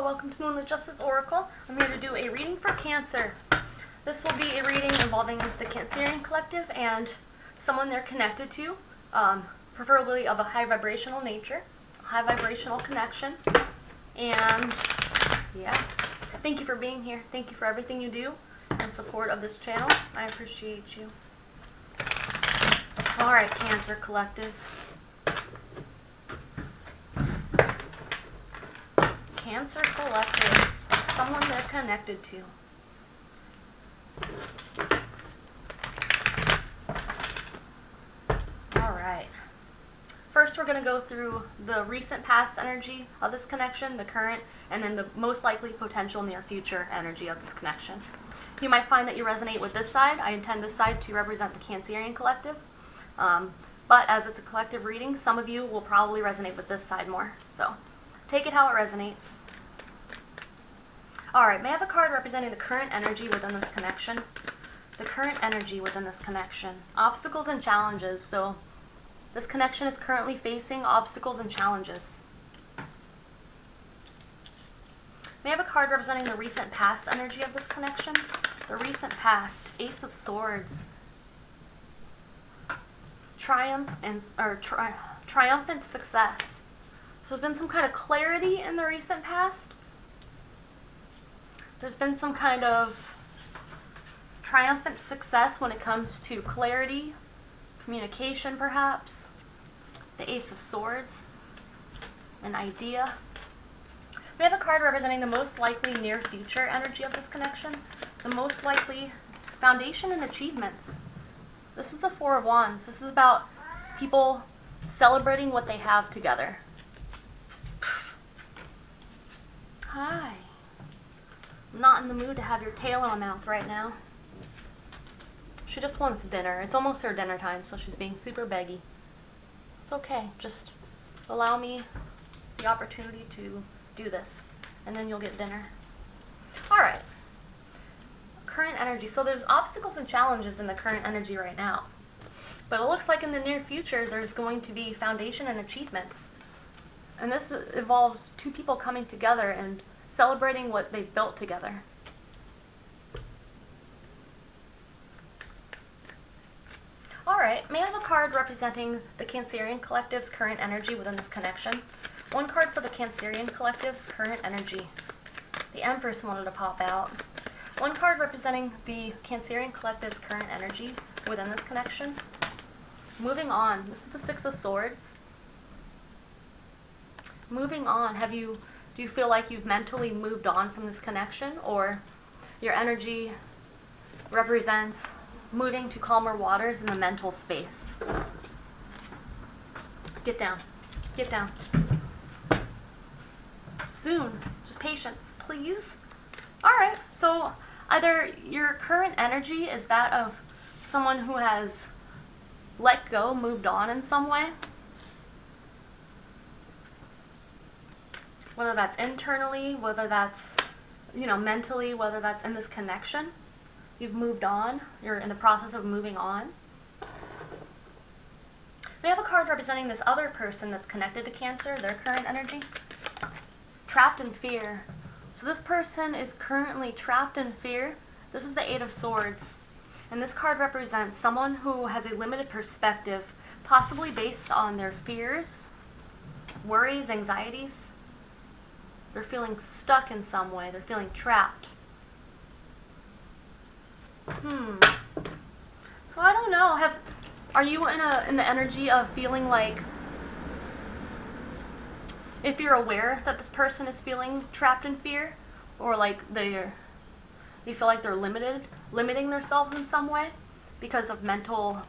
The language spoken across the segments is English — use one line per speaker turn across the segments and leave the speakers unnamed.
welcome to Moonlit Justice Oracle. I'm here to do a reading for Cancer. This will be a reading involving the Cancerian Collective and someone they're connected to, preferably of a high vibrational nature, a high vibrational connection. And yeah, thank you for being here. Thank you for everything you do in support of this channel. I appreciate you. Alright, Cancer Collective. Cancer Collective. It's someone they're connected to. Alright. First we're going to go through the recent past energy of this connection, the current, and then the most likely potential near future energy of this connection. You might find that you resonate with this side. I intend this side to represent the Cancerian Collective. But as it's a collective reading, some of you will probably resonate with this side more. So take it how it resonates. Alright, may I have a card representing the current energy within this connection? The current energy within this connection. Obstacles and challenges. So this connection is currently facing obstacles and challenges. May I have a card representing the recent past energy of this connection? The recent past. Ace of Swords. Triumphant success. So there's been some kind of clarity in the recent past. There's been some kind of triumphant success when it comes to clarity, communication perhaps. The Ace of Swords, an idea. We have a card representing the most likely near future energy of this connection. The most likely foundation and achievements. This is the Four of Wands. This is about people celebrating what they have together. Hi. I'm not in the mood to have your tail in my mouth right now. She just wants dinner. It's almost her dinner time, so she's being super beggy. It's okay. Just allow me the opportunity to do this, and then you'll get dinner. Alright. Current energy. So there's obstacles and challenges in the current energy right now. But it looks like in the near future there's going to be foundation and achievements. And this involves two people coming together and celebrating what they've built together. Alright, may I have a card representing the Cancerian Collective's current energy within this connection? One card for the Cancerian Collective's current energy. The Empress wanted to pop out. One card representing the Cancerian Collective's current energy within this connection. Moving on. This is the Six of Swords. Moving on. Do you feel like you've mentally moved on from this connection, or your energy represents moving to calmer waters in the mental space? Get down. Get down. Soon. Just patience, please. Alright, so either your current energy is that of someone who has let go, moved on in some way. Whether that's internally, whether that's, mentally, whether that's in this connection. You've moved on. You're in the process of moving on. We have a card representing this other person that's connected to Cancer, their current energy. Trapped in fear. So this person is currently trapped in fear. This is the Eight of Swords. And this card represents someone who has a limited perspective, possibly based on their fears, worries, anxieties. They're feeling stuck in some way. They're feeling trapped. So I don't know. Are you in the energy of feeling like, if you're aware that this person is feeling trapped in fear, or like you feel like they're limiting themselves in some way because of mental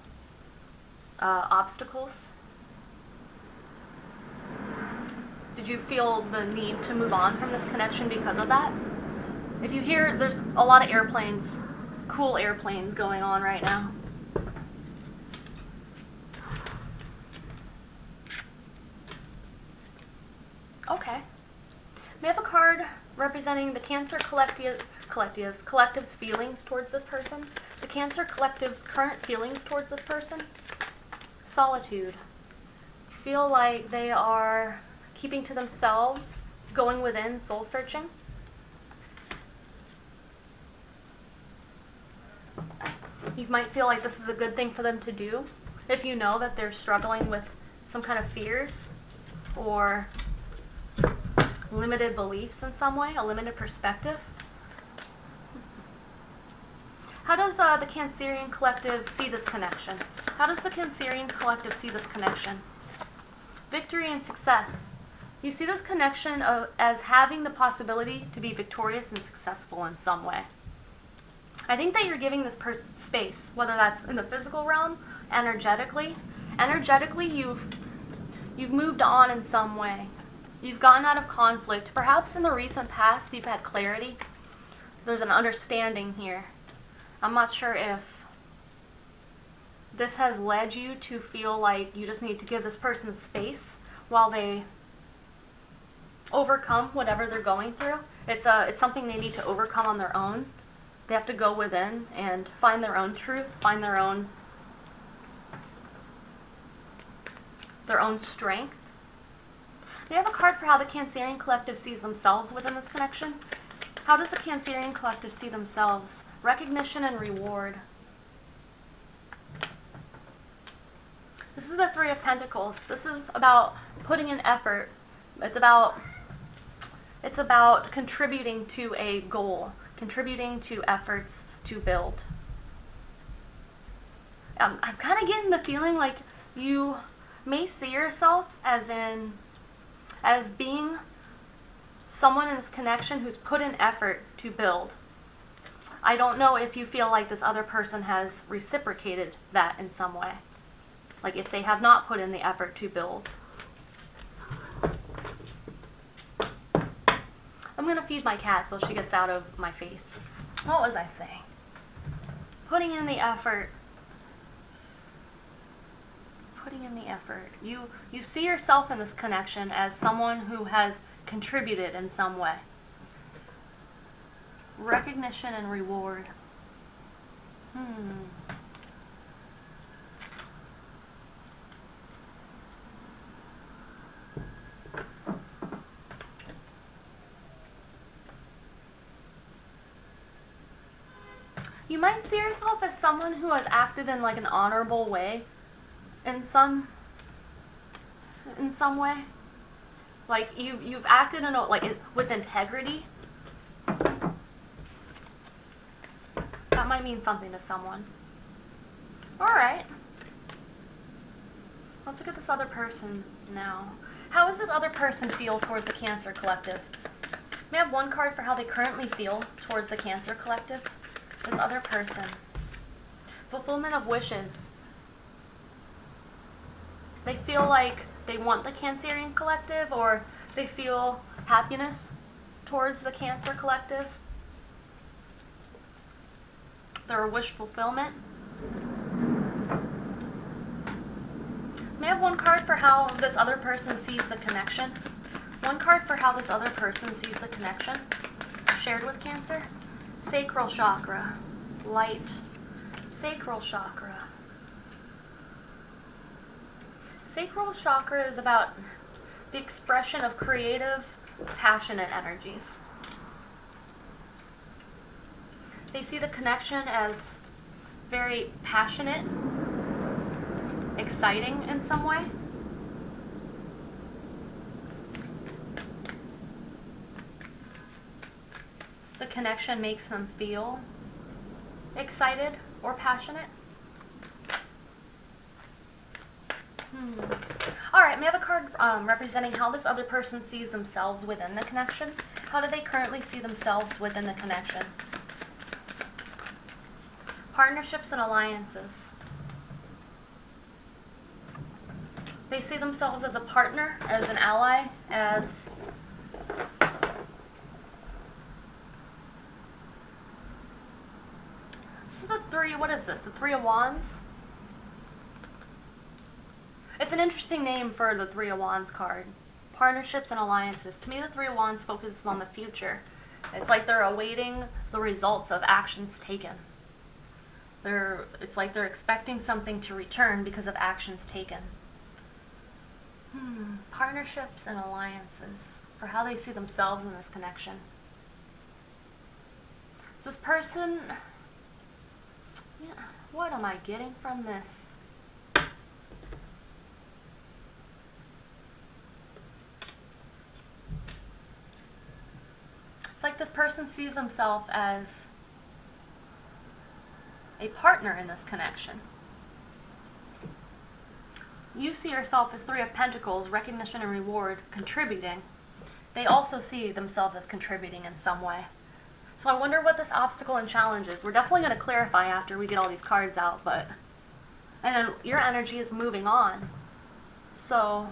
obstacles? Did you feel the need to move on from this connection because of that? If you hear, there's a lot of airplanes, cool airplanes going on right now. Okay. May I have a card representing the Cancer Collective's feelings towards this person? The Cancer Collective's current feelings towards this person? Solitude. Feel like they are keeping to themselves, going within, soul searching. You might feel like this is a good thing for them to do if you know that they're struggling with some kind of fears or limited beliefs in some way, a limited perspective. How does the Cancerian Collective see this connection? How does the Cancerian Collective see this connection? Victory and success. You see this connection as having the possibility to be victorious and successful in some way. I think that you're giving this person space, whether that's in the physical realm, energetically. Energetically, you've moved on in some way. You've gotten out of conflict. Perhaps in the recent past, you've had clarity. There's an understanding here. I'm not sure if this has led you to feel like you just need to give this person space while they overcome whatever they're going through. It's something they need to overcome on their own. They have to go within and find their own truth, find their own strength. We have a card for how the Cancerian Collective sees themselves within this connection. How does the Cancerian Collective see themselves? Recognition and reward. This is the Three of Pentacles. This is about putting in effort. It's about contributing to a goal, contributing to efforts to build. I'm kind of getting the feeling like you may see yourself as being someone in this connection who's put in effort to build. I don't know if you feel like this other person has reciprocated that in some way. Like if they have not put in the effort to build. I'm going to feed my cat so she gets out of my face. What was I saying? Putting in the effort. Putting in the effort. You see yourself in this connection as someone who has contributed in some way. Recognition and reward. You might see yourself as someone who has acted in like an honorable way in some way. Like you've acted in with integrity. That might mean something to someone. Alright. Let's look at this other person now. How does this other person feel towards the Cancer Collective? May I have one card for how they currently feel towards the Cancer Collective? This other person. Fulfillment of wishes. They feel like they want the Cancerian Collective, or they feel happiness towards the Cancer Collective. They're a wish fulfillment. May I have one card for how this other person sees the connection? One card for how this other person sees the connection shared with Cancer. Sacral chakra. Light. Sacral chakra. Sacral chakra is about the expression of creative, passionate energies. They see the connection as very passionate, exciting in some way. The connection makes them feel excited or passionate. Alright, may I have a card representing how this other person sees themselves within the connection? How do they currently see themselves within the connection? Partnerships and alliances. They see themselves as a partner, as an ally, as this is the three, what is this? The Three of Wands? It's an interesting name for the Three of Wands card. Partnerships and alliances. To me, the Three of Wands focuses on the future. It's like they're awaiting the results of actions taken. It's like they're expecting something to return because of actions taken. Partnerships and alliances. for how they see themselves in this connection. So this person, yeah, what am I getting from this? It's like this person sees themselves as a partner in this connection. You see yourself as Three of Pentacles, recognition and reward, contributing. They also see themselves as contributing in some way. So I wonder what this obstacle and challenge is. We're definitely going to clarify after we get all these cards out, but... And then your energy is moving on. So...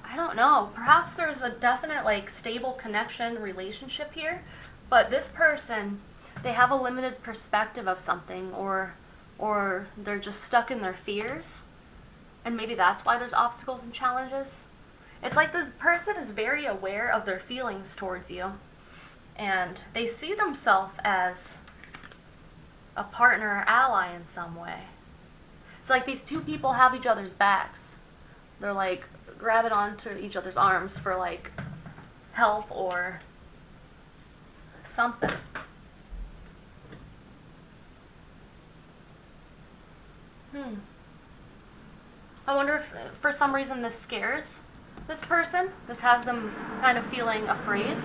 I don't know. Perhaps there's a definite, like, stable connection relationship here, but this person, they have a limited perspective of something, or they're just stuck in their fears, and maybe that's why there's obstacles and challenges. It's like this person is very aware of their feelings towards you, and they see themselves as a partner or ally in some way. It's like these two people have each other's backs. They're like grabbing onto each other's arms for like help or something. I wonder if for some reason this scares this person. This has them kind of feeling afraid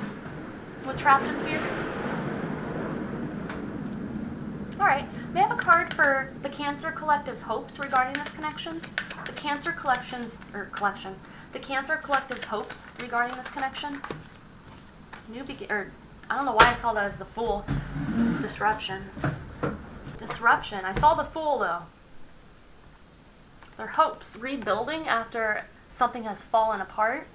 with trapped in fear. Alright, may I have a card for the Cancer Collective's hopes regarding this connection? The Cancer The Cancer Collective's hopes regarding this connection? I don't know why I saw that as the Fool. Disruption. I saw the Fool though. Their hopes, rebuilding after something has fallen apart.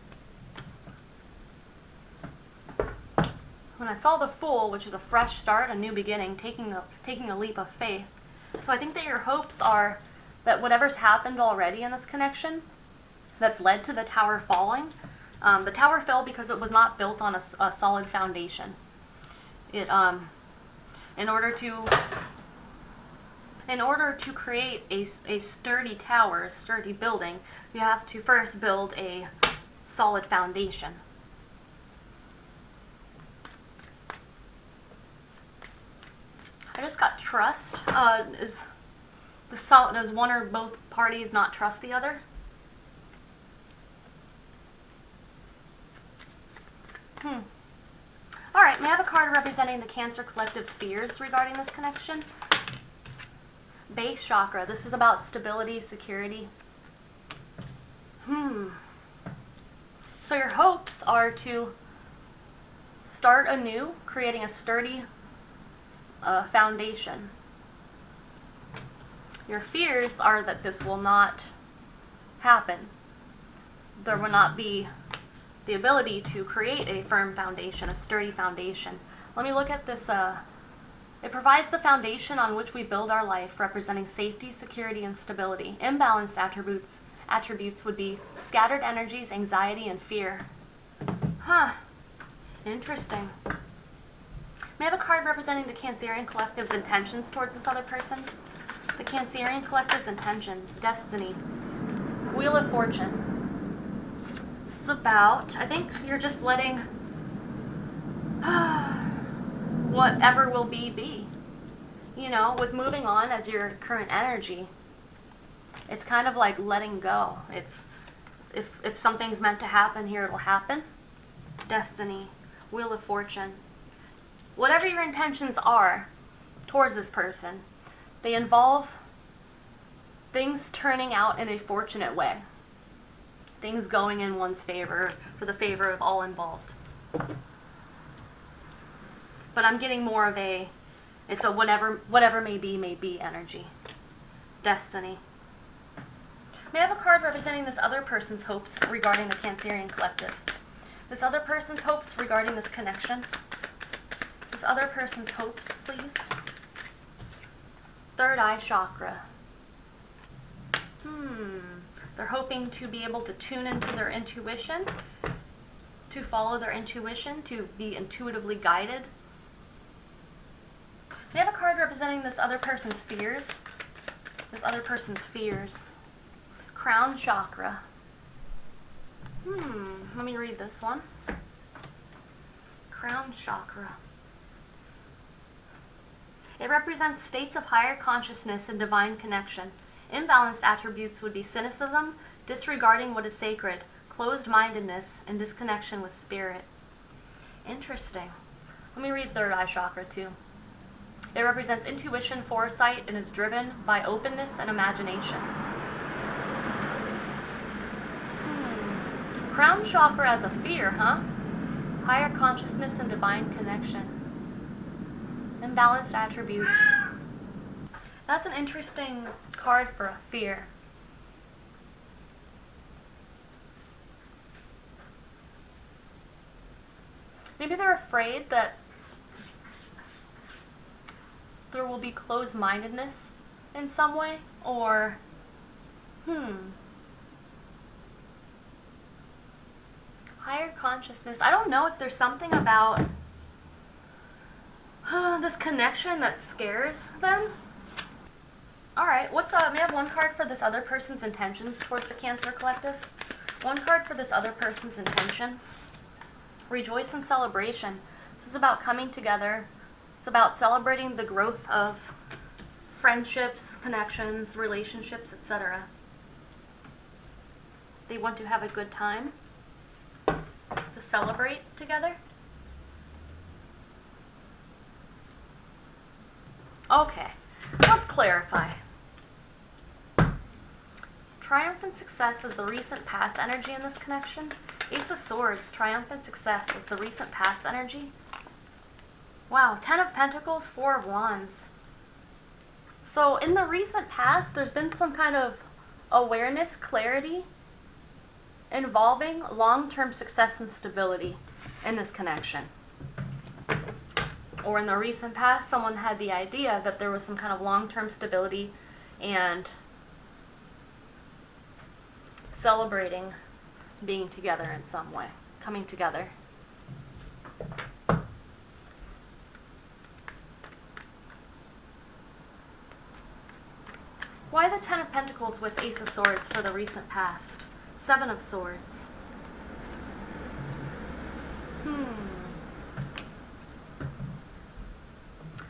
When I saw the Fool, which is a fresh start, a new beginning, taking a leap of faith. So I think that your hopes are that whatever's happened already in this connection that's led to the tower falling, the tower fell because it was not built on a solid foundation. It, in order to create a sturdy tower, a sturdy building, you have to first build a solid foundation. I just got trust. Does one or both parties not trust the other? Alright, may I have a card representing the Cancer Collective's fears regarding this connection? Base chakra. This is about stability, security. So your hopes are to start anew, creating a sturdy foundation. Your fears are that this will not happen. There will not be the ability to create a firm foundation, a sturdy foundation. Let me look at this. It provides the foundation on which we build our life, representing safety, security, and stability. Imbalanced attributes would be scattered energies, anxiety, and fear. Interesting. May I have a card representing the Cancerian Collective's intentions towards this other person? The Cancerian Collective's intentions, destiny, Wheel of Fortune. This is about, I think you're just letting whatever will be. You know, with moving on as your current energy, it's kind of like letting go. It's, if something's meant to happen here, it'll happen. Destiny, Wheel of Fortune. Whatever your intentions are towards this person, they involve things turning out in a fortunate way. Things going in one's favor, for the favor of all involved. But I'm getting more of it's a whatever may be energy. Destiny. May I have a card representing this other person's hopes regarding the Cancerian Collective? This other person's hopes regarding this connection. This other person's hopes, please. Third eye chakra. They're hoping to be able to tune into their intuition, to follow their intuition, to be intuitively guided. May I have a card representing this other person's fears? This other person's fears. Crown chakra. Let me read this one. Crown chakra. It represents states of higher consciousness and divine connection. Imbalanced attributes would be cynicism, disregarding what is sacred, closed-mindedness, and disconnection with spirit. Interesting. Let me read third eye chakra too. It represents intuition, foresight, and is driven by openness and imagination. Crown chakra as a fear, huh? Higher consciousness and divine connection. Imbalanced attributes. That's an interesting card for a fear. Maybe they're afraid that there will be closed-mindedness in some way, or higher consciousness. I don't know if there's something about this connection that scares them. Alright, what's up? May I have one card for this other person's intentions towards the Cancer Collective? One card for this other person's intentions. Rejoice in celebration. This is about coming together. It's about celebrating the growth of friendships, connections, relationships, etc. They want to have a good time to celebrate together. Okay, let's clarify. Triumphant success is the recent past energy in this connection. Ace of Swords, triumphant success is the recent past energy. Wow, 10 of Pentacles, 4 of Wands. So in the recent past, there's been some kind of awareness, clarity, involving long-term success and stability in this connection. Or in the recent past, someone had the idea that there was some kind of long-term stability and celebrating being together in some way, coming together. Why the 10 of Pentacles with Ace of Swords for the recent past? 7 of Swords.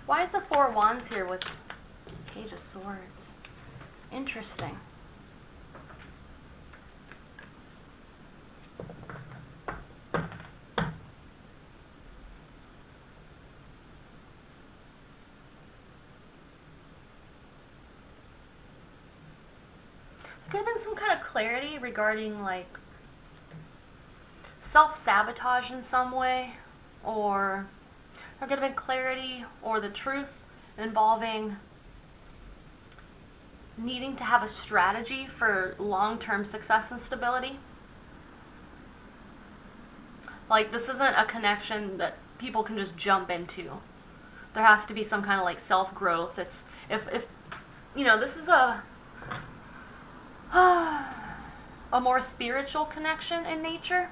Why is the 4 of Wands here with Page of Swords? Interesting. Could have been some kind of clarity regarding like self-sabotage in some way, or there could have been clarity or the truth involving needing to have a strategy for long-term success and stability. Like, this isn't a connection that people can just jump into. There has to be some kind of like self-growth. It's if you know, this is a more spiritual connection in nature.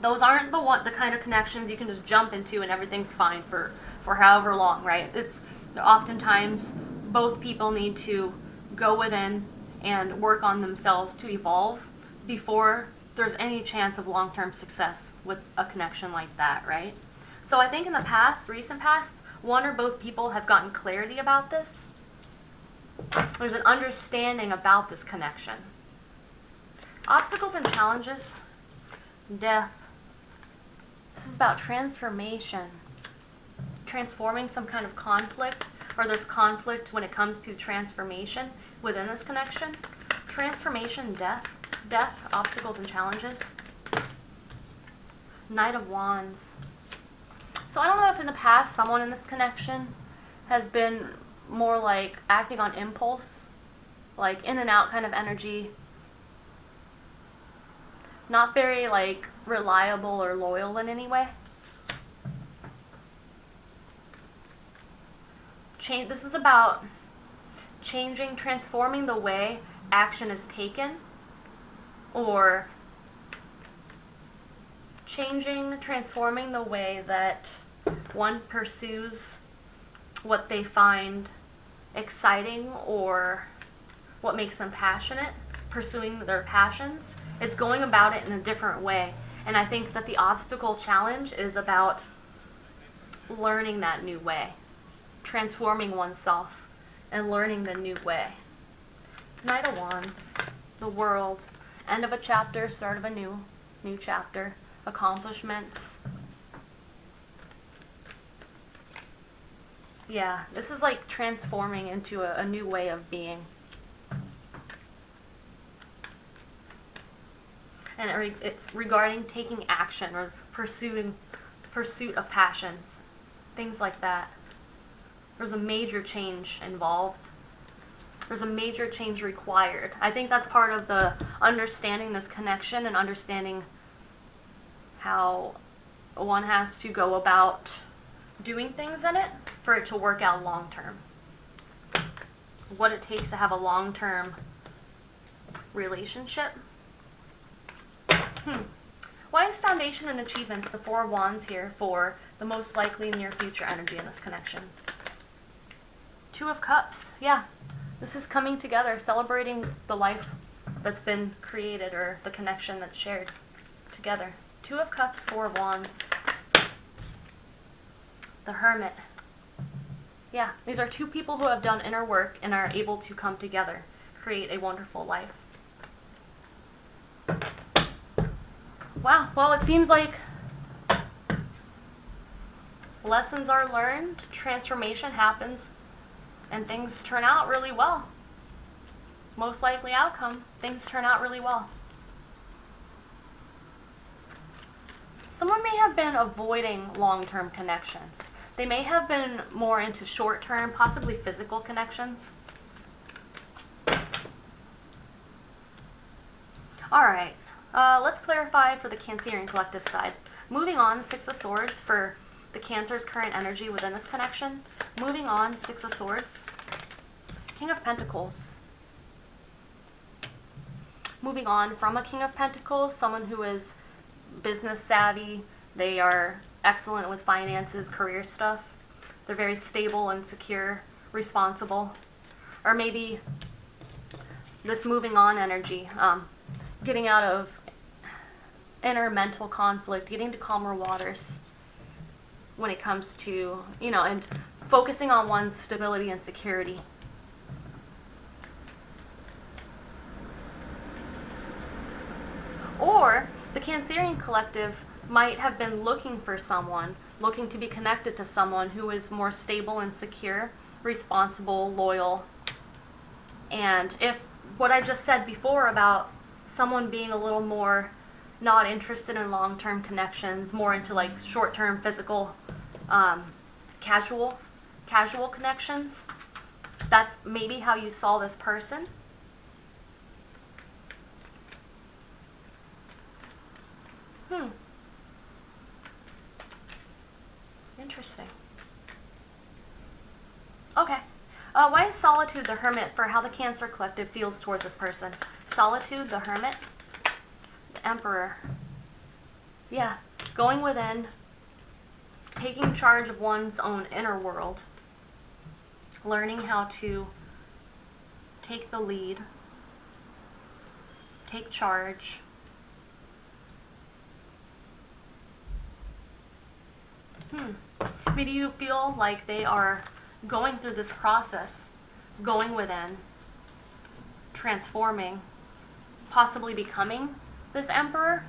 Those aren't the kind of connections you can just jump into and everything's fine for however long, right? It's oftentimes both people need to go within and work on themselves to evolve before there's any chance of long-term success with a connection like that, right? So I think in the past, recent past, one or both people have gotten clarity about this. There's an understanding about this connection. Obstacles and challenges. Death. This is about transformation. Transforming some kind of conflict, or there's conflict when it comes to transformation within this connection. Transformation, death, obstacles and challenges. Knight of Wands. So I don't know if in the past someone in this connection has been more like acting on impulse, like in and out kind of energy, not very like reliable or loyal in any way. This is about changing, transforming the way action is taken, or transforming the way that one pursues what they find exciting or what makes them passionate. pursuing their passions. It's going about it in a different way. And I think that the obstacle challenge is about learning that new way, transforming oneself, and learning the new way. Knight of Wands, the World, end of a chapter, start of a new chapter, accomplishments. Yeah, this is like transforming into a new way of being. And it's regarding taking action or pursuit of passions, things like that. There's a major change involved. There's a major change required. I think that's part of the understanding this connection and understanding how one has to go about doing things in it for it to work out long term. What it takes to have a long-term relationship. Why is foundation and achievements the Four of Wands here for the most likely near future energy in this connection? Two of Cups. Yeah, this is coming together, celebrating the life that's been created or the connection that's shared together. Two of Cups, Four of Wands. The Hermit. Yeah, these are two people who have done inner work and are able to come together, create a wonderful life. Wow, well, it seems like lessons are learned, transformation happens, and things turn out really well. Most likely outcome, things turn out really well. Someone may have been avoiding long-term connections. They may have been more into short-term, possibly physical connections. All right. Let's clarify for the Cancerian collective side. Moving on, Six of Swords for the Cancer's current energy within this connection. Moving on, Six of Swords. King of Pentacles. Moving on from a King of Pentacles, someone who is business savvy. They are excellent with finances, career stuff. They're very stable and secure, responsible. Or maybe this moving on energy, getting out of inner mental conflict, getting to calmer waters when it comes to, and focusing on one's stability and security. Or the Cancerian collective might have been looking for someone, looking to be connected to someone who is more stable and secure, responsible, loyal. And if what I just said before about someone being a little more not interested in long-term connections, more into like short-term physical, casual connections, that's maybe how you saw this person. Interesting. Okay. Why is Solitude the Hermit for how the Cancer collective feels towards this person? Solitude, the Hermit, the Emperor. Yeah, going within, taking charge of one's own inner world, learning how to take the lead, take charge. Maybe you feel like they are going through this process, going within, transforming, possibly becoming this Emperor.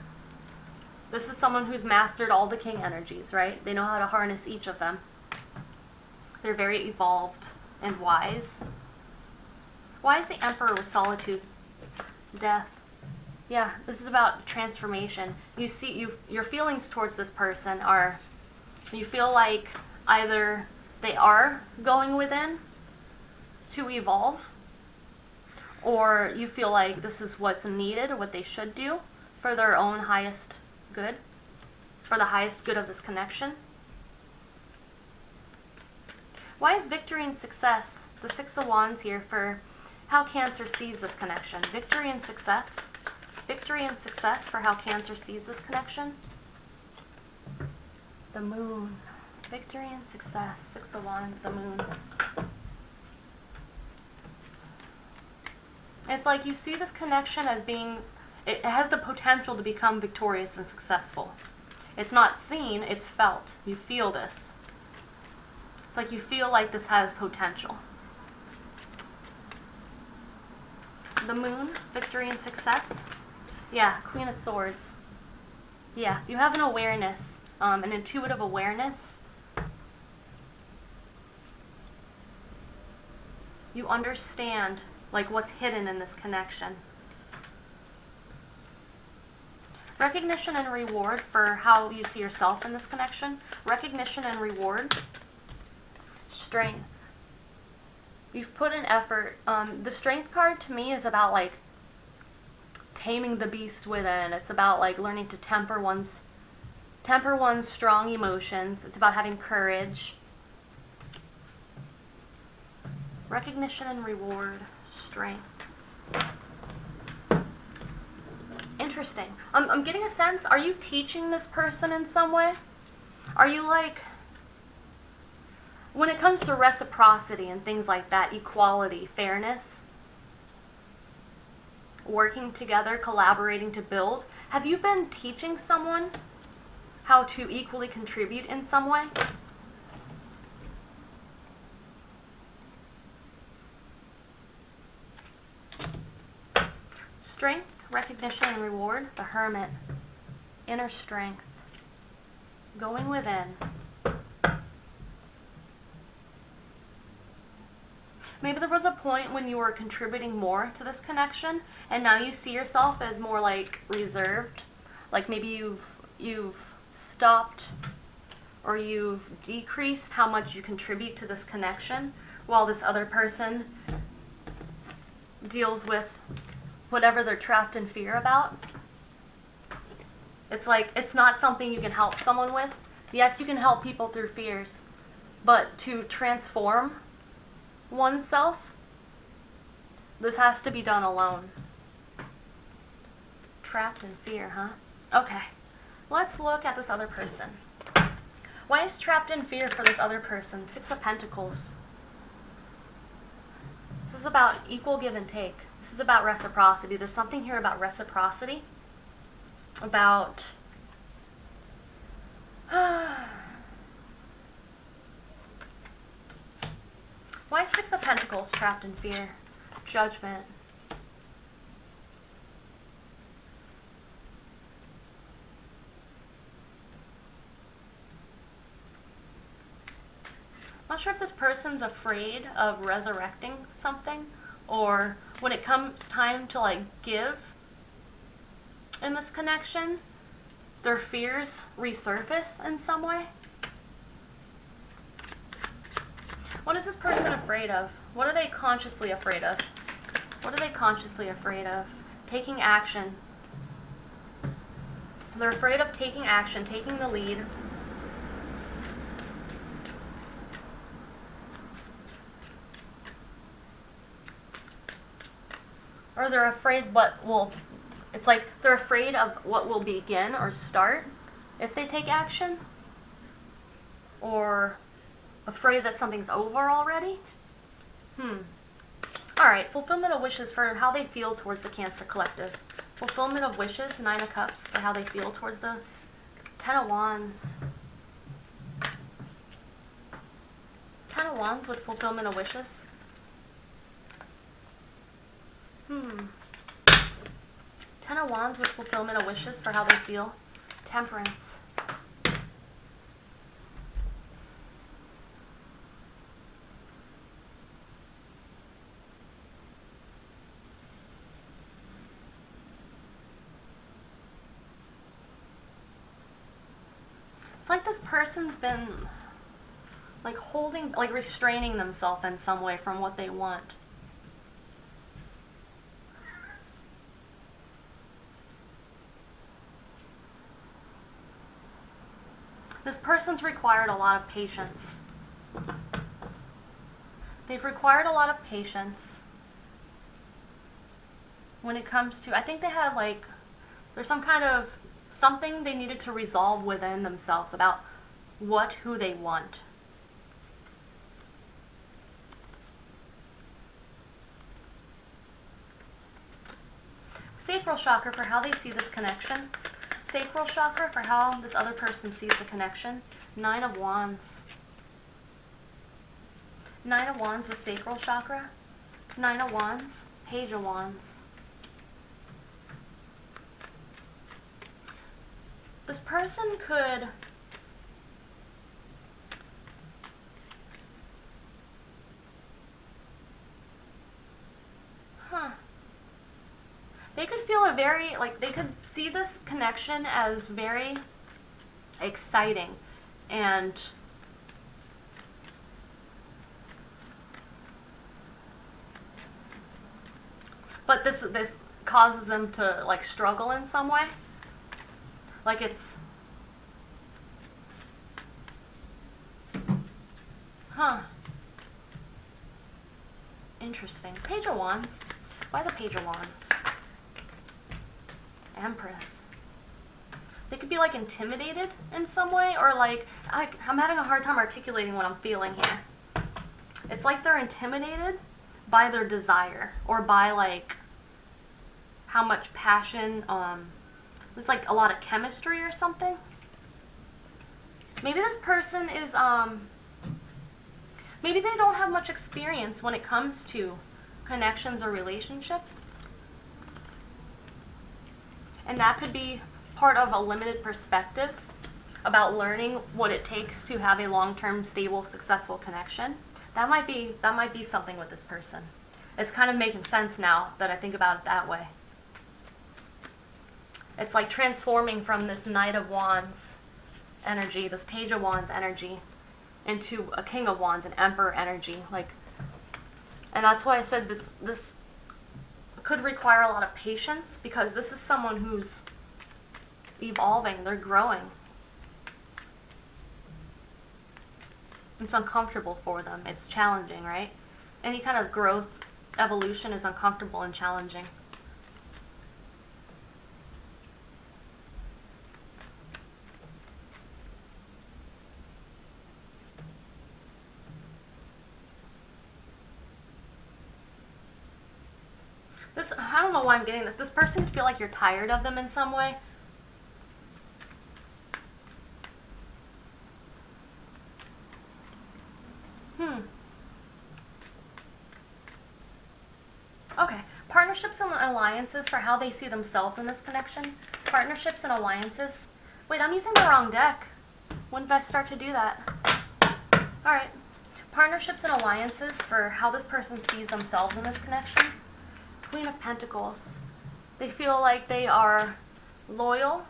This is someone who's mastered all the King energies, right? They know how to harness each of them. They're very evolved and wise. Why is the Emperor with Solitude? Death. Yeah, this is about transformation. You see, your feelings towards this person are, you feel like either they are going within to evolve, or you feel like this is what's needed, or what they should do for their own highest good, for the highest good of this connection. Why is victory and success, the Six of Wands here, for how Cancer sees this connection? Victory and success. Victory and success for how Cancer sees this connection. The Moon. Victory and success. Six of Wands, the Moon. It's like you see this connection as being, it has the potential to become victorious and successful. It's not seen, it's felt. You feel this. It's like you feel like this has potential. The Moon, victory and success. Yeah, Queen of Swords. Yeah, you have an awareness, an intuitive awareness. You understand, like, what's hidden in this connection. Recognition and reward for how you see yourself in this connection. Recognition and reward. Strength. You've put in effort. The Strength card to me is about, like, taming the beast within. It's about, like, learning to temper one's strong emotions. It's about having courage. Recognition and reward. Strength. Interesting. I'm getting a sense, are you teaching this person in some way? Are you, like, when it comes to reciprocity and things like that, equality, fairness, working together, collaborating to build, have you been teaching someone how to equally contribute in some way? Strength, recognition, and reward. The Hermit. Inner strength. Going within. Maybe there was a point when you were contributing more to this connection, and now you see yourself as more, like, reserved. Like, maybe you've stopped or you've decreased how much you contribute to this connection, while this other person deals with whatever they're trapped in fear about. It's like, it's not something you can help someone with. Yes, you can help people through fears, but to transform oneself, this has to be done alone. Trapped in fear, huh? Okay, let's look at this other person. Why is trapped in fear for this other person? Six of Pentacles. This is about equal give and take. This is about reciprocity. There's something here about reciprocity. About why is Six of Pentacles trapped in fear? Judgment. I'm not sure if this person's afraid of resurrecting something, or when it comes time to, like, give in this connection, their fears resurface in some way. What is this person afraid of? What are they consciously afraid of? What are they consciously afraid of? Taking action. They're afraid of taking action, taking the lead. Or they're afraid it's like they're afraid of what will begin or start if they take action. Or afraid that something's over already. Alright, fulfillment of wishes for how they feel towards the Cancer Collective. Fulfillment of wishes, Nine of Cups, for how they feel towards the Ten of Wands. Ten of Wands with fulfillment of wishes. Ten of Wands with fulfillment of wishes for how they feel. Temperance. It's like this person's been, like, holding, like, restraining themselves in some way from what they want. This person's required a lot of patience. They've required a lot of patience when it comes to, I think they had, like, there's some kind of something they needed to resolve within themselves about who they want. Sacral chakra for how they see this connection. Sacral chakra for how this other person sees the connection. Nine of Wands. Nine of Wands with sacral chakra. Nine of Wands. Page of Wands. This person could they could feel they could see this connection as very exciting, and but this causes them to like struggle in some way. Like it's interesting. Page of Wands. Why the Page of Wands? Empress. They could be like intimidated in some way, or like I'm having a hard time articulating what I'm feeling here. It's like they're intimidated by their desire, or by like how much passion, there's like a lot of chemistry or something. Maybe this person is maybe they don't have much experience when it comes to connections or relationships. And that could be part of a limited perspective about learning what it takes to have a long-term, stable, successful connection. That might be something with this person. It's kind of making sense now that I think about it that way. It's like transforming from this Knight of Wands energy, this Page of Wands energy, into a King of Wands, an Emperor energy. And that's why I said this could require a lot of patience, because this is someone who's evolving, they're growing. It's uncomfortable for them. It's challenging, right? Any kind of growth, evolution is uncomfortable and challenging. I don't know why I'm getting this. This person could feel like you're tired of them in some way. Okay. Partnerships and alliances for how they see themselves in this connection. Partnerships and alliances. Wait, I'm using the wrong deck. When did I start to do that? Alright. Partnerships and alliances for how this person sees themselves in this connection. Queen of Pentacles. They feel like they are loyal,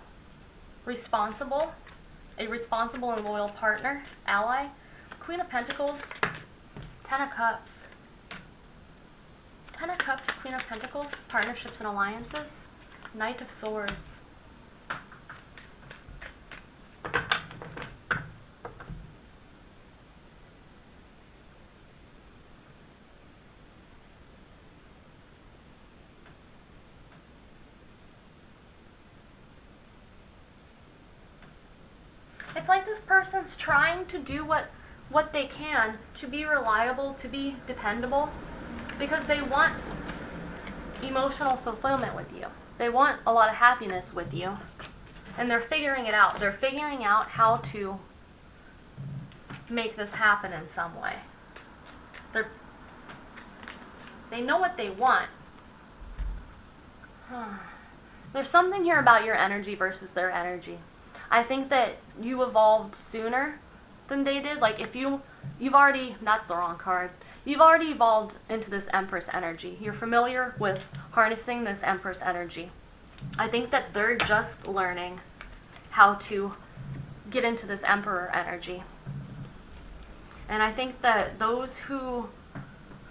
responsible, a responsible and loyal partner, ally. Queen of Pentacles, Ten of Cups. Ten of Cups, Queen of Pentacles, partnerships and alliances. Knight of Swords. It's like this person's trying to do what they can to be reliable, to be dependable, because they want emotional fulfillment with you. They want a lot of happiness with you. And they're figuring it out. They're figuring out how to make this happen in some way. They know what they want. There's something here about your energy versus their energy. I think that you evolved sooner than they did. Like if you've already, that's the wrong card. You've already evolved into this Empress energy. You're familiar with harnessing this Empress energy. I think that they're just learning how to get into this Emperor energy. And I think that those who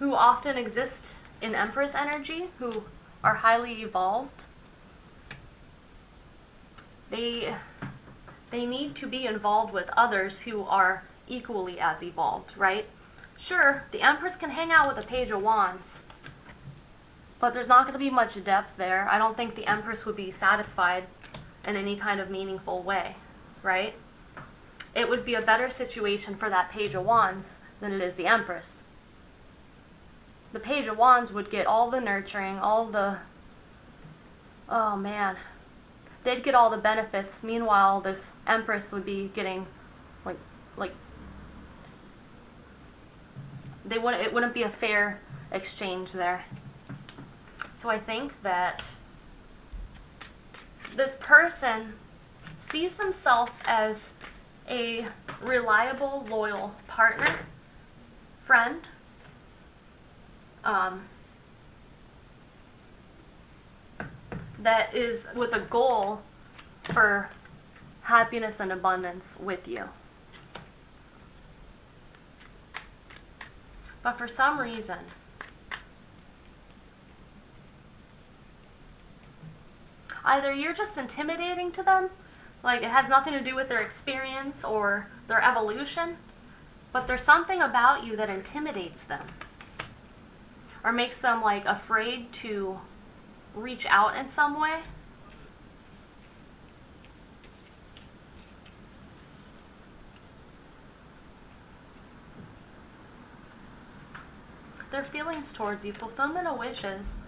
often exist in Empress energy, who are highly evolved, they need to be involved with others who are equally as evolved, right? Sure, the Empress can hang out with the Page of Wands, but there's not going to be much depth there. I don't think the Empress would be satisfied in any kind of meaningful way, right? It would be a better situation for that Page of Wands than it is the Empress. The Page of Wands would get all the nurturing, all the Oh man, they'd get all the benefits. Meanwhile, this Empress would be getting, like it wouldn't be a fair exchange there. So I think that this person sees themselves as a reliable, loyal partner, friend, that is with a goal for happiness and abundance with you. But for some reason, either you're just intimidating to them, like it has nothing to do with their experience or their evolution, but there's something about you that intimidates them or makes them like afraid to reach out in some way. Their feelings towards you, fulfillment of wishes.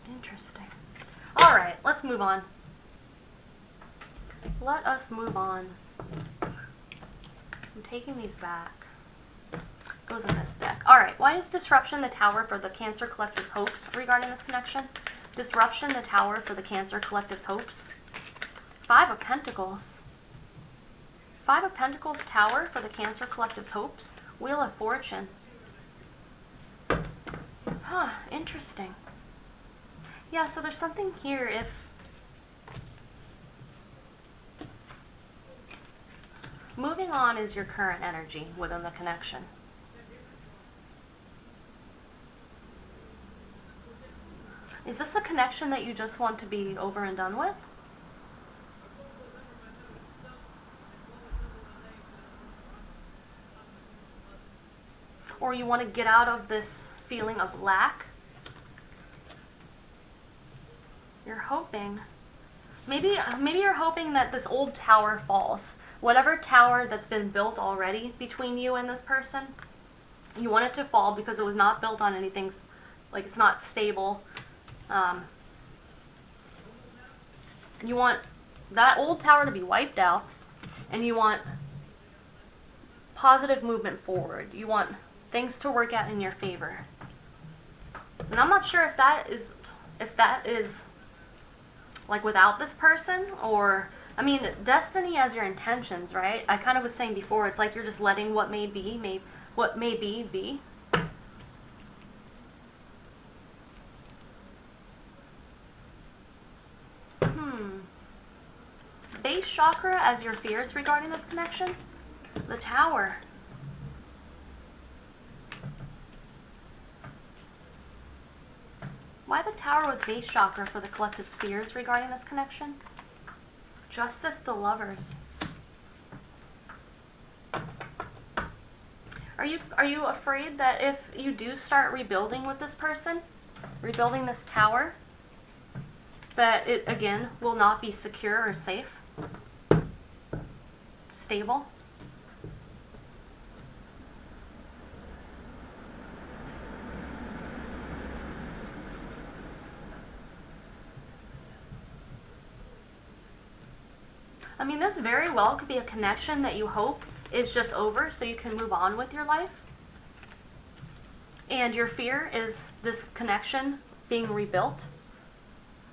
Interesting. All right, let's move on. Let us move on. I'm taking these back. Goes in this deck. All right, why is disruption the tower for the Cancer Collective's hopes regarding this connection? Disruption the tower for the Cancer Collective's hopes. Five of Pentacles. Five of Pentacles tower for the Cancer Collective's hopes. Wheel of Fortune. Huh, interesting. Yeah, so there's something here if moving on is your current energy within the connection. Is this a connection that you just want to be over and done with? Or you want to get out of this feeling of lack? You're hoping, maybe you're hoping that this old tower falls. Whatever tower that's been built already between you and this person, you want it to fall because it was not built on anything, like it's not stable. You want that old tower to be wiped out, and you want positive movement forward. You want things to work out in your favor. And I'm not sure if that is like without this person, or I mean, destiny as your intentions, right? I kind of was saying before, it's like you're just letting what may be, what may be. Base chakra as your fears regarding this connection. The Tower. Why the Tower with base chakra for the collective's fears regarding this connection? Justice, the Lovers. Are you afraid that if you do start rebuilding with this person, rebuilding this tower, that it again will not be secure or safe? Stable? I mean, this very well could be a connection that you hope is just over so you can move on with your life. And your fear is this connection being rebuilt.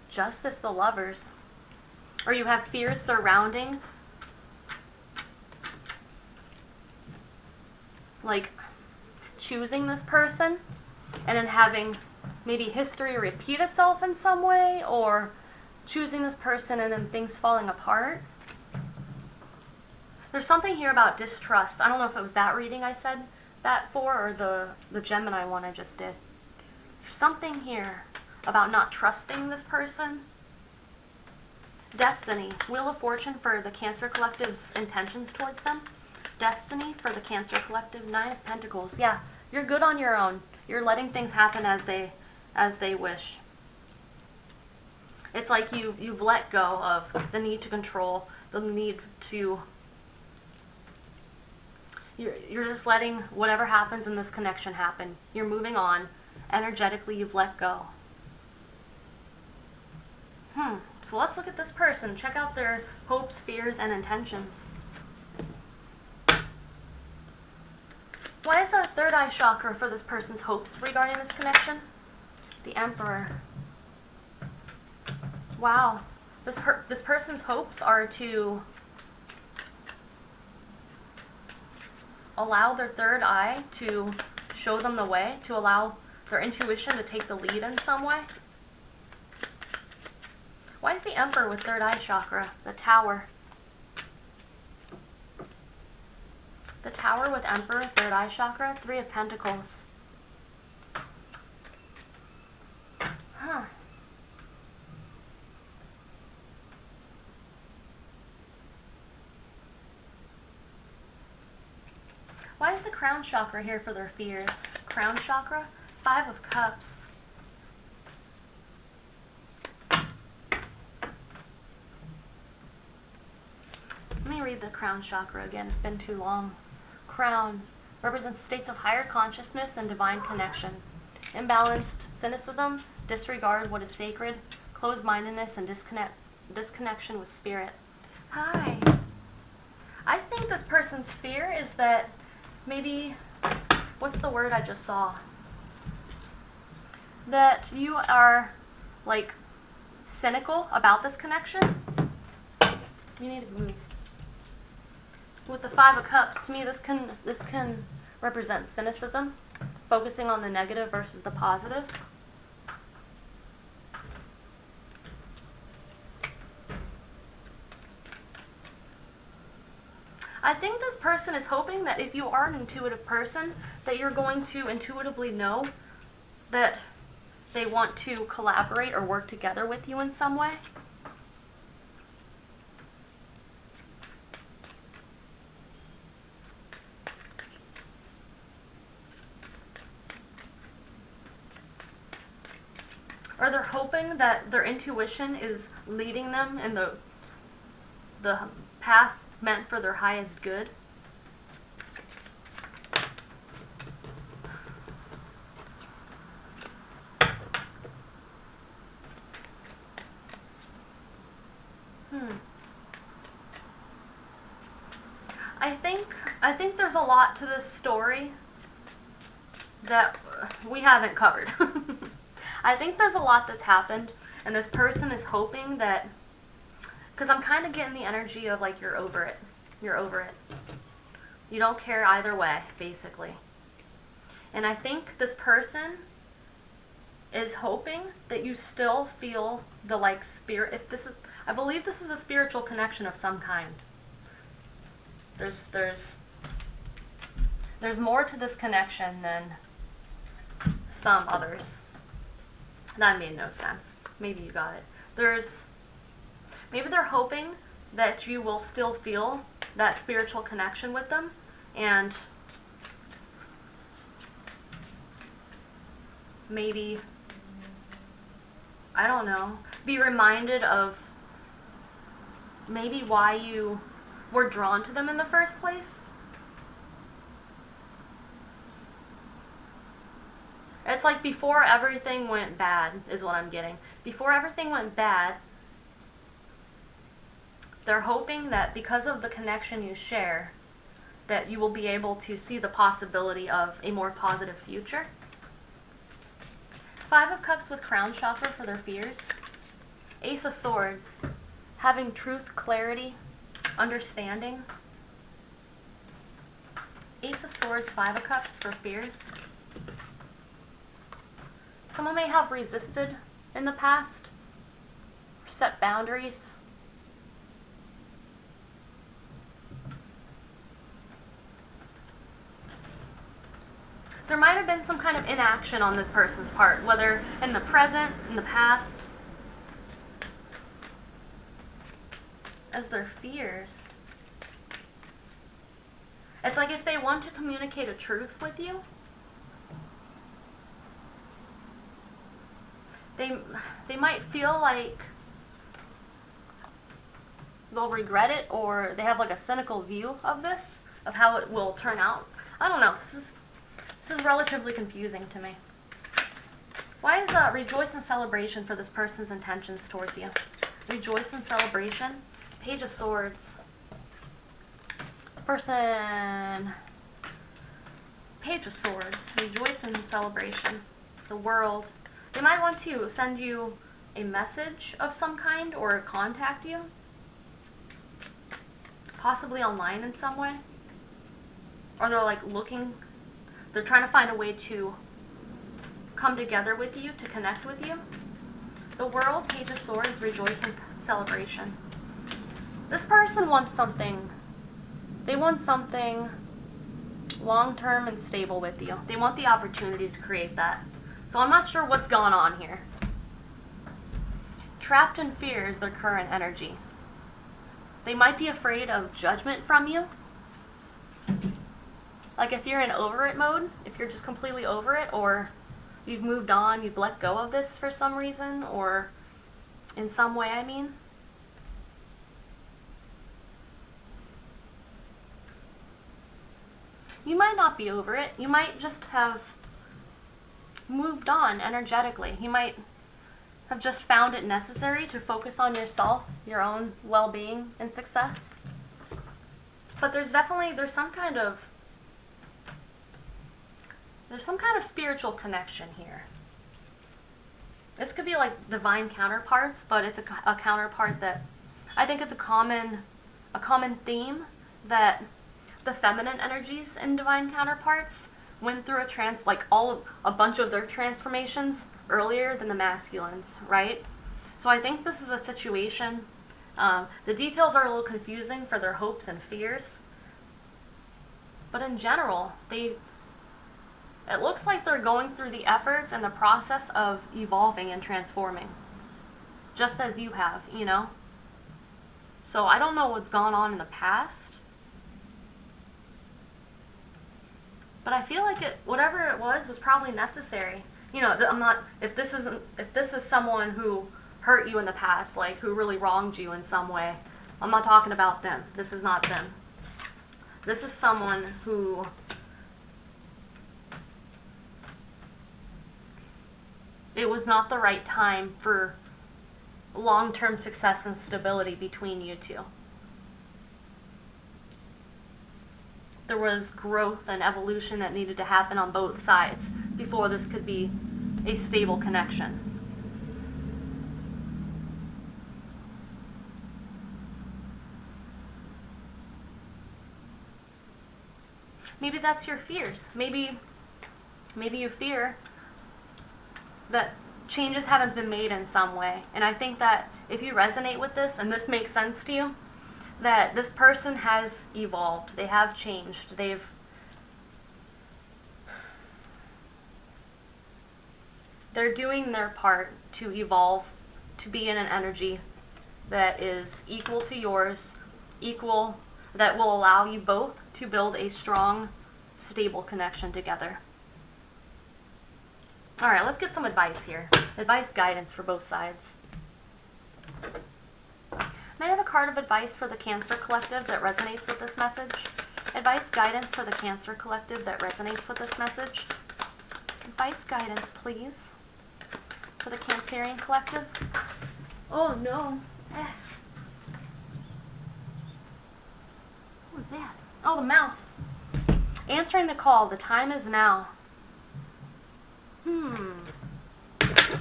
Justice, the Lovers. Or you have fears surrounding, like, choosing this person and then having maybe history repeat itself in some way, or choosing this person and then things falling apart. There's something here about distrust. I don't know if it was that reading I said that for, or the Gemini one I just did. There's something here about not trusting this person. Destiny. Wheel of Fortune for the Cancer Collective's intentions towards them. Destiny for the Cancer Collective. 9 of Pentacles. Yeah, you're good on your own. You're letting things happen as they wish. It's like you've let go of the need to control, the need to. You're just letting whatever happens in this connection happen. You're moving on. Energetically, you've let go. So let's look at this person. Check out their hopes, fears, and intentions. Why is the third eye chakra for this person's hopes regarding this connection? The Emperor. Wow. This person's hopes are to allow their third eye to show them the way, to allow their intuition to take the lead in some way. Why is the Emperor with third eye chakra? The Tower. The Tower with Emperor, third eye chakra, Three of Pentacles. Why is the Crown chakra here for their fears? Crown chakra, Five of Cups. Let me read the Crown chakra again. It's been too long. Crown represents states of higher consciousness and divine connection. Imbalanced cynicism, disregard what is sacred, closed-mindedness, and disconnection with spirit. Hi. I think this person's fear is that maybe, what's the word I just saw? That you are, like, cynical about this connection. You need to move. With the Five of Cups, to me this can represent cynicism, focusing on the negative versus the positive. I think this person is hoping that if you are an intuitive person, that you're going to intuitively know that they want to collaborate or work together with you in some way. Or they're hoping that their intuition is leading them in the path meant for their highest good. I think there's a lot to this story that we haven't covered. I think there's a lot that's happened, and this person is hoping that, because I'm kind of getting the energy of like you're over it. You're over it. You don't care either way, basically. And I think this person is hoping that you still feel the like spirit. If this is, I believe this is a spiritual connection of some kind. There's more to this connection than some others. That made no sense. Maybe you got it. Maybe they're hoping that you will still feel that spiritual connection with them, and maybe, I don't know, be reminded of maybe why you were drawn to them in the first place. It's like before everything went bad is what I'm getting. Before everything went bad, they're hoping that because of the connection you share, that you will be able to see the possibility of a more positive future. Five of Cups with Crown chakra for their fears. Ace of Swords, having truth, clarity, understanding. Ace of Swords, Five of Cups for fears. Someone may have resisted in the past, set boundaries. There might have been some kind of inaction on this person's part, whether in the present, in the past, as their fears. It's like if they want to communicate a truth with you, they might feel like they'll regret it, or they have like a cynical view of this, of how it will turn out. I don't know. This is relatively confusing to me. Why is rejoice in celebration for this person's intentions towards you? Rejoice in celebration. Page of Swords. This person. Page of Swords. Rejoice in celebration. The World. They might want to send you a message of some kind or contact you. Possibly online in some way. Or they're like they're trying to find a way to come together with you, to connect with you. The World, Page of Swords, rejoice in celebration. This person wants something. They want something long-term and stable with you. They want the opportunity to create that. So I'm not sure what's going on here. Trapped in fear is their current energy. They might be afraid of judgment from you. Like if you're in over it mode, if you're just completely over it, or you've moved on, you've let go of this for some reason, or in some way, I mean. You might not be over it. You might just have moved on energetically. You might have just found it necessary to focus on yourself, your own well-being and success. But there's some kind of spiritual connection here. This could be like divine counterparts, but it's a counterpart that I think it's a common theme that the feminine energies in divine counterparts went through a bunch of their transformations earlier than the masculines, right? So I think this is a situation. The details are a little confusing for their hopes and fears, but in general, it looks like they're going through the efforts and the process of evolving and transforming, just as you have, you know? So I don't know what's gone on in the past, but I feel like whatever it was probably necessary. You know, if this is someone who hurt you in the past, like who really wronged you in some way, I'm not talking about them. This is not them. This is someone who it was not the right time for long-term success and stability between you two. There was growth and evolution that needed to happen on both sides before this could be a stable connection. Maybe that's your fears. Maybe you fear that changes haven't been made in some way. And I think that if you resonate with this and this makes sense to you, that this person has evolved. They have changed. They're doing their part to evolve, to be in an energy that is equal to yours, that will allow you both to build a strong, stable connection together. All right, let's get some advice here. Advice, guidance for both sides. May I have a card of advice for the Cancer Collective that resonates with this message? Advice, guidance for the Cancer Collective that resonates with this message. Advice, guidance, please, for the Cancerian Collective. Oh, no. What was that? Oh, the mouse. Answering the call. The time is now.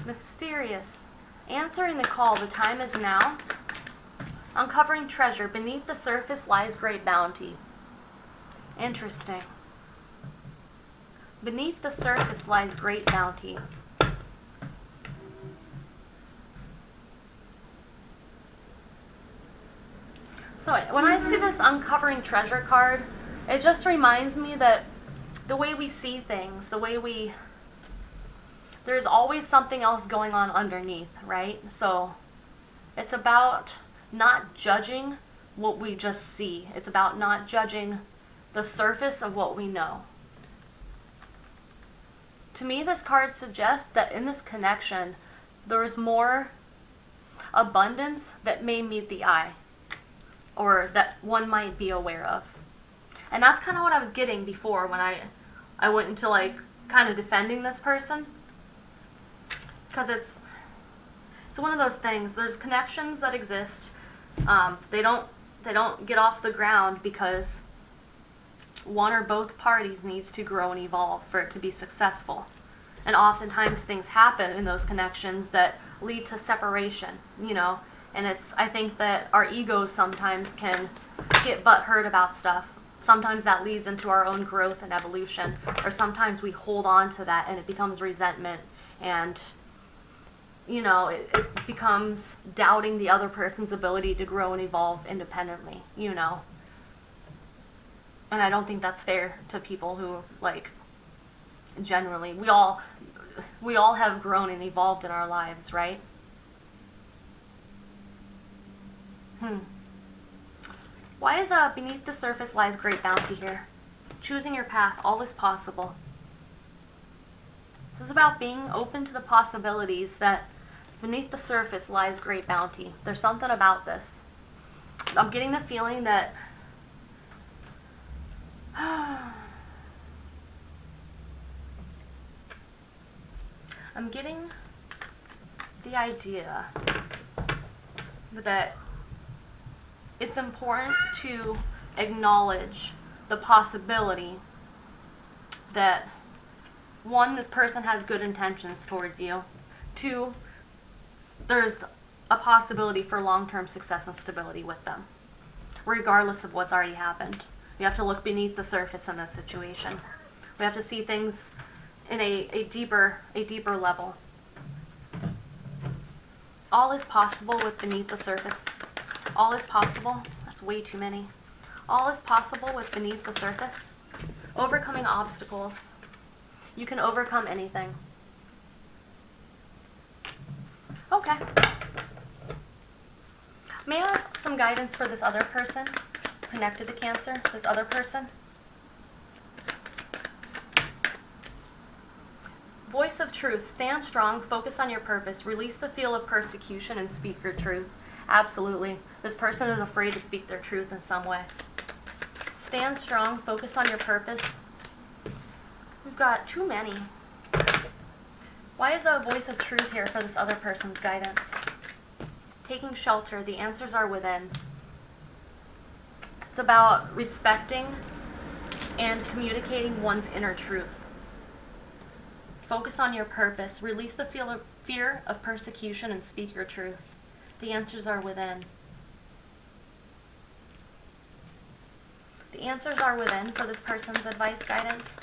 Mysterious. Answering the call. The time is now. Uncovering treasure. Beneath the surface lies great bounty. Interesting. Beneath the surface lies great bounty. So when I see this uncovering treasure card, it just reminds me that the way we see things, there's always something else going on underneath, right? So it's about not judging what we just see. It's about not judging the surface of what we know. To me, this card suggests that in this connection, there's more abundance that may meet the eye, or that one might be aware of. And that's kind of what I was getting before when I went into like kind of defending this person. Because it's one of those things. There's connections that exist. They don't get off the ground because one or both parties needs to grow and evolve for it to be successful. And oftentimes things happen in those connections that lead to separation, you know. And I think that our egos sometimes can get butthurt about stuff. Sometimes that leads into our own growth and evolution. Or sometimes we hold on to that and it becomes resentment. And, you know, it becomes doubting the other person's ability to grow and evolve independently, you know. And I don't think that's fair to people who, like, generally, we all have grown and evolved in our lives, right? Why is beneath the surface lies great bounty here? Choosing your path, all is possible. This is about being open to the possibilities that beneath the surface lies great bounty. There's something about this. I'm getting the feeling that I'm getting the idea that it's important to acknowledge the possibility that, one, this person has good intentions towards you. Two, there's a possibility for long-term success and stability with them, regardless of what's already happened. We have to look beneath the surface in this situation. We have to see things in a deeper level. All is possible with beneath the surface. All is possible. That's way too many. All is possible with beneath the surface. Overcoming obstacles. You can overcome anything. Okay. May I have some guidance for this other person connected to Cancer? This other person? Voice of truth. Stand strong, focus on your purpose, release the feel of persecution, and speak your truth. Absolutely. This person is afraid to speak their truth in some way. Stand strong, focus on your purpose. We've got too many. Why is a voice of truth here for this other person's guidance? Taking shelter. The answers are within. It's about respecting and communicating one's inner truth. Focus on your purpose. Release the fear of persecution and speak your truth. The answers are within. The answers are within for this person's advice, guidance.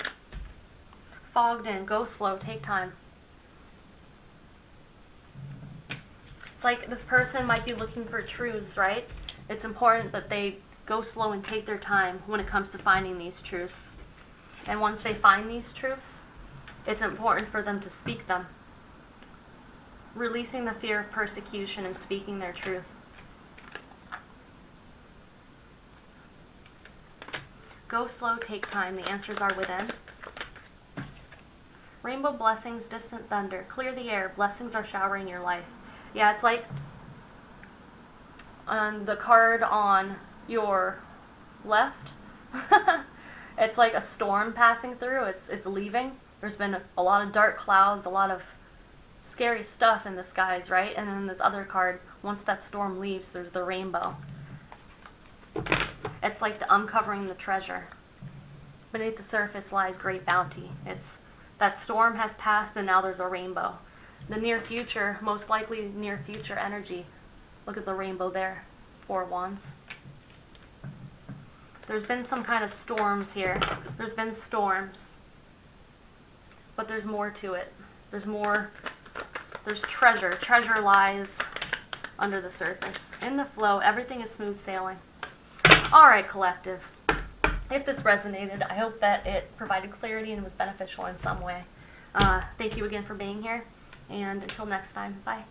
Fogged in. Go slow. Take time. It's like this person might be looking for truths, right? It's important that they go slow and take their time when it comes to finding these truths. And once they find these truths, it's important for them to speak them. Releasing the fear of persecution and speaking their truth. Go slow, take time. The answers are within. Rainbow blessings, distant thunder. Clear the air. Blessings are showering your life. Yeah, it's like on the card on your left. It's like a storm passing through. It's leaving. There's been a lot of dark clouds, a lot of scary stuff in the skies, right? And then this other card, once that storm leaves, there's the rainbow. It's like the uncovering the treasure. Beneath the surface lies great bounty. It's that storm has passed and now there's a rainbow. The near future, most likely near future energy. Look at the rainbow there. 4 wands. There's been some kind of storms here. There's been storms. But there's more to it. There's more. There's treasure. Treasure lies under the surface. In the flow, everything is smooth sailing. Alright, collective. If this resonated, I hope that it provided clarity and was beneficial in some way. Thank you again for being here. And until next time, bye.